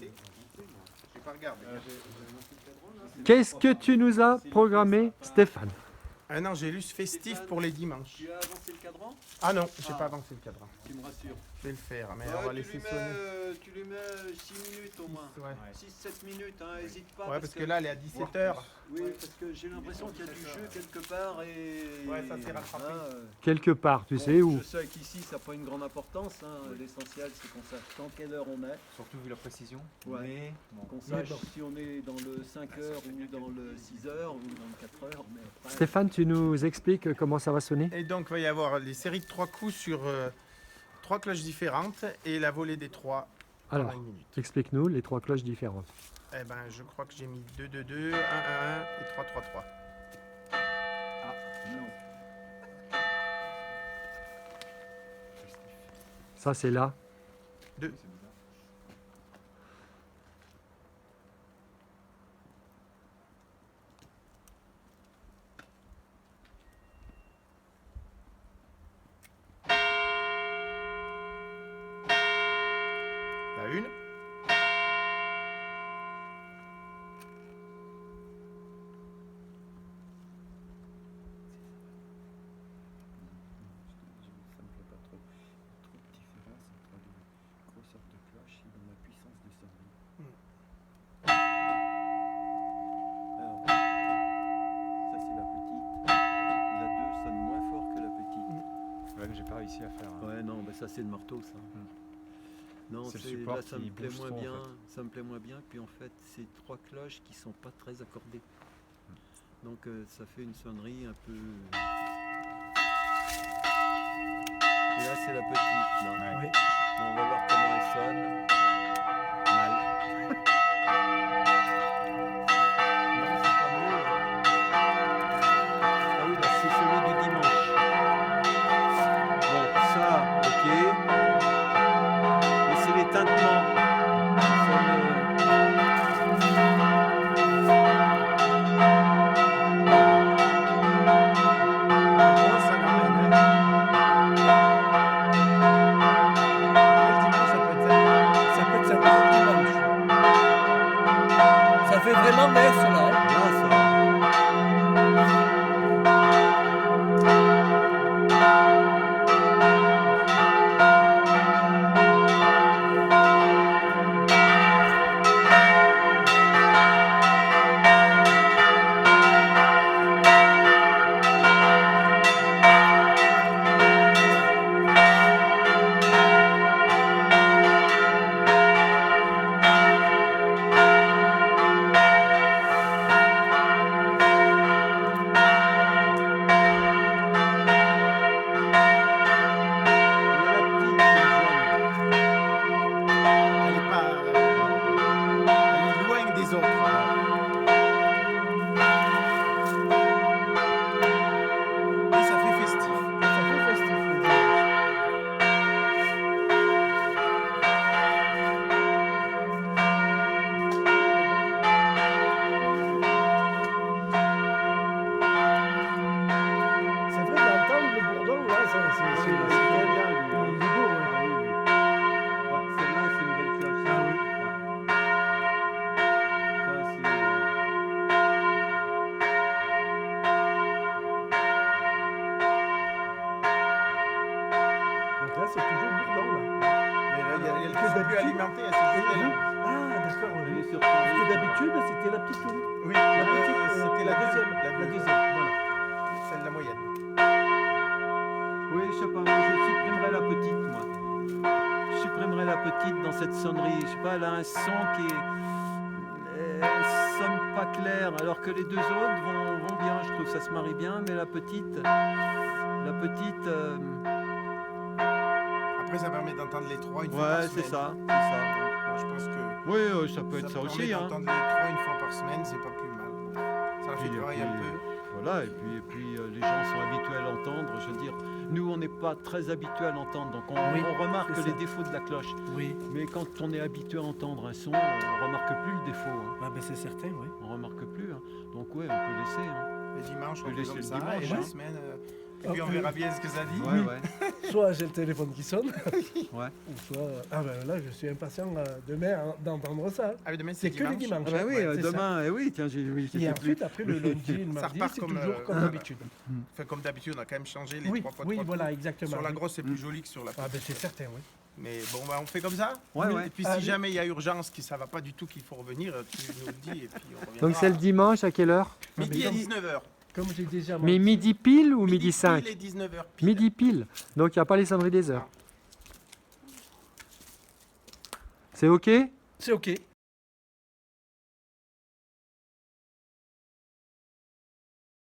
sais. J'ai pas regardé. Qu'est-ce que tu nous as programmé, Stéphane? Un Angélus festif pour les dimanches. Tu as avancé le cadran? Ah non, j'ai pas avancé le cadran. Tu me rassures. Je vais le faire, mais on va laisser sonner. Tu lui mets 6 minutes au moins. Ouais. 6-7 minutes, hein, hésite pas. Ouais, parce que là, elle est à 17h. Oui, parce que j'ai l'impression qu'il y a du jeu quelque part et... Ouais, ça s'est rattrapé. Quelque part, tu sais où? Je sais qu'ici, ça n'a pas une grande importance. Hein. L'essentiel, c'est qu'on sache dans quelle heure on est. Surtout vu la précision. Ouais. Mais bon. Qu'on sache si on est dans le 5h ou dans le 6h ou dans le 4h. Mais après... Stéphane, tu nous expliques comment ça va sonner? Et donc, il va y avoir les séries de 3 coups sur 3 cloches différentes et la volée des 3 Alors, pendant 1 minute. explique-nous les 3 cloches différentes. Eh ben, je crois que j'ai mis 2, 2, 2, 1, 1, 1 et 3, 3, 3. Ah, non. Ça, c'est là. 2. La 1. Ça me plaît pas trop. Trop de différence entre les grosseurs de cloche et dans la puissance de sonnerie. Alors, ça c'est la petite. La 2 sonne moins fort que la petite. Ouais, mais j'ai pas réussi à faire. Ouais, non, mais ça c'est le marteau, ça. Non, C'est le c'est- support là ça me qui plaît bouge moins trop, en bien. Ça me plaît moins bien. Puis en fait, c'est 3 cloches qui sont pas très accordées. Donc ça fait une sonnerie un peu. Et là c'est la petite. Là. Ouais. Oui. Bon, on va voir comment elle sonne. Mal. Non, c'est pas mieux. Ah oui, là c'est celui du dimanche. Bon, ça, ok. Mais c'est les tintements. qui sonnent, Moi, ça l'emmène. Le dimanche, ça peut être ça. Ça peut être ça dimanche. Ça fait vraiment messe là. Hein. là, ça. Elle est pas. Elle est loin des autres. Et ça fait festif. Ça fait festif le dimanche. C'est vrai d'entendre le bourdon là, c'est Il est très bien, lui. il est beau, ouais. Ah oui, oui. Ouais, celle-là, c'est une belle cloche. Ah oui. Ouais. Ça, c'est... Donc là c'est toujours bourdon là. Mais là, il y a le Que plus d'habitude. alimenté, c'est juste là. Ah d'accord, Elle est oui. sur Parce son- que d'habitude c'était la petite toune. Oui, La petite, c'était la deuxième. La La deuxième. deuxième, voilà. Celle de la moyenne. Oui, je sais pas, moi, je supprimerai la petite, moi. Je supprimerai la petite dans cette sonnerie. Je sais pas, elle a un son qui est... Elle sonne pas clair, alors que les deux autres vont bien, je trouve ça se marie bien, mais la petite... Après, ça permet d'entendre les 3 une fois Ouais, par c'est semaine. ça, c'est ça. Moi, je pense que Oui, ça peut être ça permet aussi, hein. d'entendre les 3 une fois par semaine, c'est pas plus mal. Ça leur fait Puis, travailler un peu. Voilà, et puis les gens sont habitués à l'entendre. Je veux dire, nous, on n'est pas très habitués à l'entendre, donc on, Oui, on remarque c'est les ça. défauts de la cloche. Oui. Mais quand on est habitué à entendre un son, on remarque plus le défaut. Hein. Ah ben c'est certain, oui. On remarque plus. Hein. Donc ouais, on peut laisser. Hein. Le dimanche, peut on fait laisser comme le ça, dimanche, et la hein. semaine, Et puis on verra bien ce que ça dit. Ouais, ouais. Soit j'ai le téléphone qui sonne, Ouais. ou soit. Ah ben là, je suis impatient demain d'entendre ça. Ah oui, demain C'est c'est que le dimanche. dimanche. Ah bah oui, Ouais, c'est ça. demain, oui, tiens, oui, Et c'était plus. ensuite, après le lundi et le Ça mardi, repart c'est comme, toujours comme voilà. d'habitude. Enfin, comme d'habitude, on a quand même changé les Oui, 3 fois oui, 3 voilà, coups. exactement. Sur la oui. grosse, c'est plus joli que sur la Ah ben c'est certain, oui. Mais bon, bah, on fait comme ça. Ouais, Et ouais. puis Allez. si jamais il y a urgence, que ça va pas du tout, qu'il faut revenir, tu nous le dis et puis on reviendra. Donc c'est le dimanche à quelle heure? Midi à comme- 19h. Comme j'ai déjà Mais midi pile ou midi 5? pile et 19h pile. Midi pile. Donc il n'y a pas les sonneries des heures. C'est OK? C'est ok.